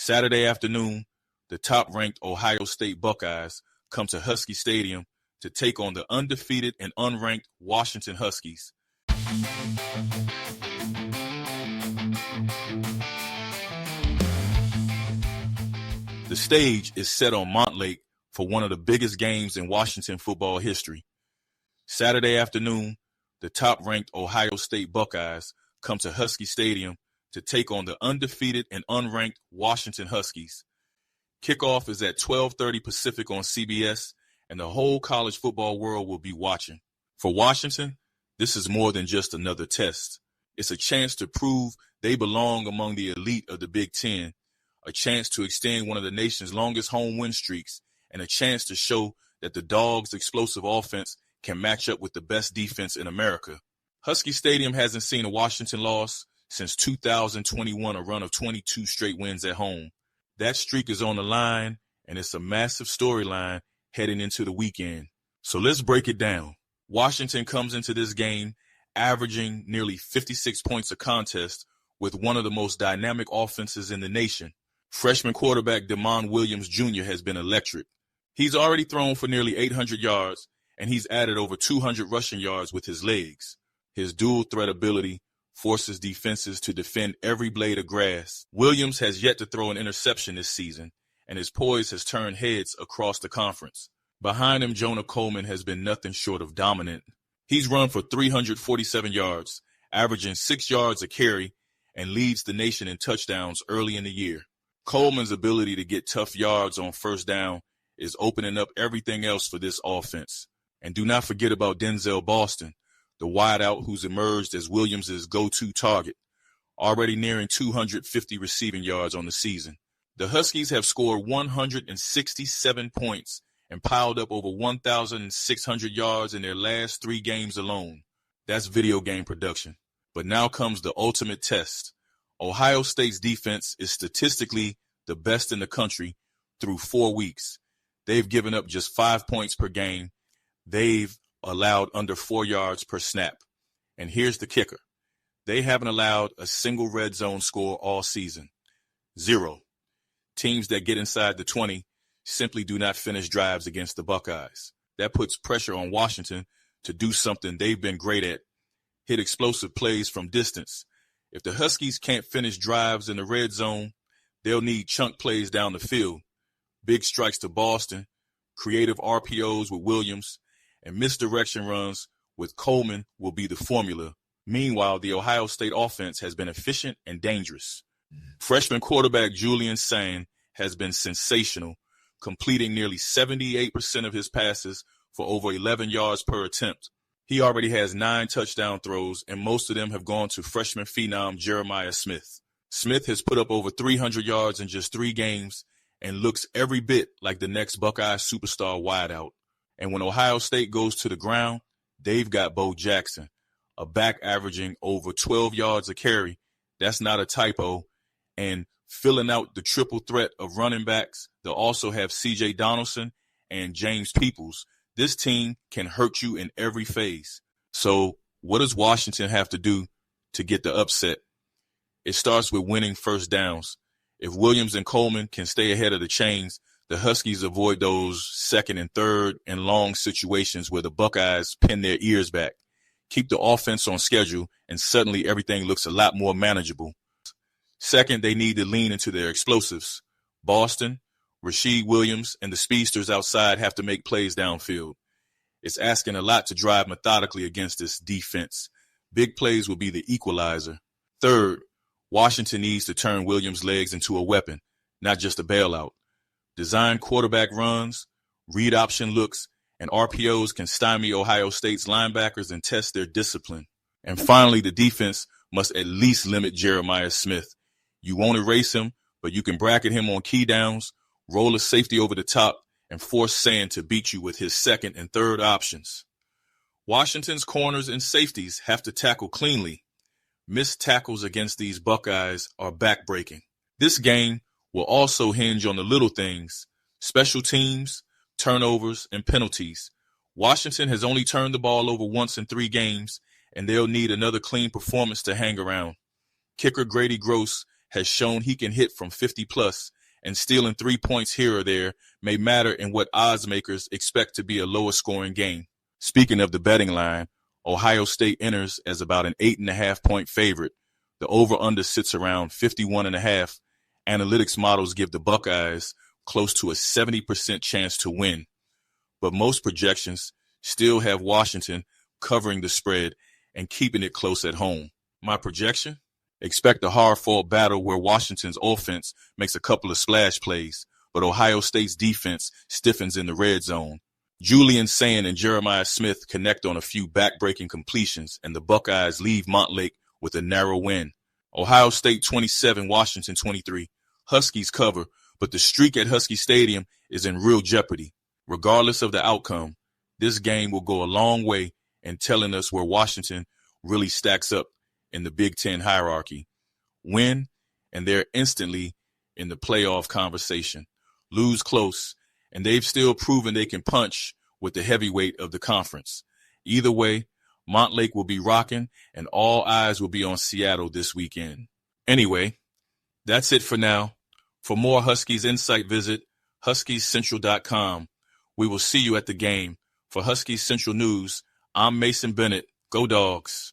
Saturday afternoon, the top-ranked Ohio State Buckeyes come to Husky Stadium to take on the undefeated and unranked Washington Huskies. The stage is set on Montlake for one of the biggest games in Washington football history. Saturday afternoon, the top-ranked Ohio State Buckeyes come to Husky Stadium to take on the undefeated and unranked Washington Huskies. Kickoff is at 12:30 Pacific on CBS, and the whole college football world will be watching. For Washington, this is more than just another test. It's a chance to prove they belong among the elite of the Big Ten, a chance to extend one of the nation's longest home win streaks, and a chance to show that the Dawgs' explosive offense can match up with the best defense in America. Husky Stadium hasn't seen a Washington loss since 2021, a run of 22 straight wins at home. That streak is on the line, and it's a massive storyline heading into the weekend. So let's break it down. Washington comes into this game averaging nearly 56 points a contest with one of the most dynamic offenses in the nation. Freshman quarterback Demond Williams Jr. has been electric. He's already thrown for nearly 800 yards, and he's added over 200 rushing yards with his legs. His dual threat ability forces defenses to defend every blade of grass. Williams has yet to throw an interception this season, and his poise has turned heads across the conference. Behind him, Jonah Coleman has been nothing short of dominant. He's run for 347 yards, averaging 6 yards a carry, and leads the nation in touchdowns early in the year. Coleman's ability to get tough yards on first down is opening up everything else for this offense. And do not forget about Denzel Boston, the wideout who's emerged as Williams' go-to target, already nearing 250 receiving yards on the season. The Huskies have scored 167 points and piled up over 1,600 yards in their last 3 games alone. That's video game production. But now comes the ultimate test. Ohio State's defense is statistically the best in the country through 4 weeks. They've given up just 5 points per game. They've allowed under 4 yards per snap. And here's the kicker. They haven't allowed a single red zone score all season. 0. Teams that get inside the 20 simply do not finish drives against the Buckeyes. That puts pressure on Washington to do something they've been great at, hit explosive plays from distance. If the Huskies can't finish drives in the red zone, they'll need chunk plays down the field, big strikes to Boston, creative RPOs with Williams, and misdirection runs with Coleman will be the formula. Meanwhile, the Ohio State offense has been efficient and dangerous. Freshman quarterback Julian Sayin has been sensational, completing nearly 78% of his passes for over 11 yards per attempt. He already has 9 touchdown throws, and most of them have gone to freshman phenom Jeremiah Smith. Smith has put up over 300 yards in just 3 games and looks every bit like the next Buckeye superstar wideout. And when Ohio State goes to the ground, they've got Bo Jackson, a back averaging over 12 yards a carry. That's not a typo. And filling out the triple threat of running backs, they'll also have C.J. Donaldson and James Peoples. This team can hurt you in every phase. So what does Washington have to do to get the upset? It starts with winning first downs. If Williams and Coleman can stay ahead of the chains, the Huskies avoid those second and third and long situations where the Buckeyes pin their ears back. Keep the offense on schedule, and suddenly everything looks a lot more manageable. Second, they need to lean into their explosives. Boston, Rasheed Williams, and the speedsters outside have to make plays downfield. It's asking a lot to drive methodically against this defense. Big plays will be the equalizer. Third, Washington needs to turn Williams' legs into a weapon, not just a bailout. Design quarterback runs, read option looks, and RPOs can stymie Ohio State's linebackers and test their discipline. And finally, the defense must at least limit Jeremiah Smith. You won't erase him, but you can bracket him on key downs, roll a safety over the top, and force Sayin to beat you with his second and third options. Washington's corners and safeties have to tackle cleanly. Missed tackles against these Buckeyes are backbreaking. This game will also hinge on the little things, special teams, turnovers, and penalties. Washington has only turned the ball over once in 3 games, and they'll need another clean performance to hang around. Kicker Grady Gross has shown he can hit from 50 plus, and stealing 3 points here or there may matter in what odds makers expect to be a lower scoring game. Speaking of the betting line, Ohio State enters as about an 8.5 point favorite. The over-under sits around 51.5. Analytics models give the Buckeyes close to a 70% chance to win, but most projections still have Washington covering the spread and keeping it close at home. My projection? Expect a hard-fought battle where Washington's offense makes a couple of splash plays, but Ohio State's defense stiffens in the red zone. Julian Sayin and Jeremiah Smith connect on a few back-breaking completions, and the Buckeyes leave Montlake with a narrow win. Ohio State 27, Washington 23. Huskies cover, but the streak at Husky Stadium is in real jeopardy. Regardless of the outcome, this game will go a long way in telling us where Washington really stacks up in the Big Ten hierarchy. Win, and they're instantly in the playoff conversation. Lose close, and they've still proven they can punch with the heavyweight of the conference. Either way, Montlake will be rocking, and all eyes will be on Seattle this weekend. Anyway, that's it for now. For more Huskies Insight, visit HuskiesCentral.com. We will see you at the game. For Huskies Central News, I'm Mason Bennett. Go Dawgs.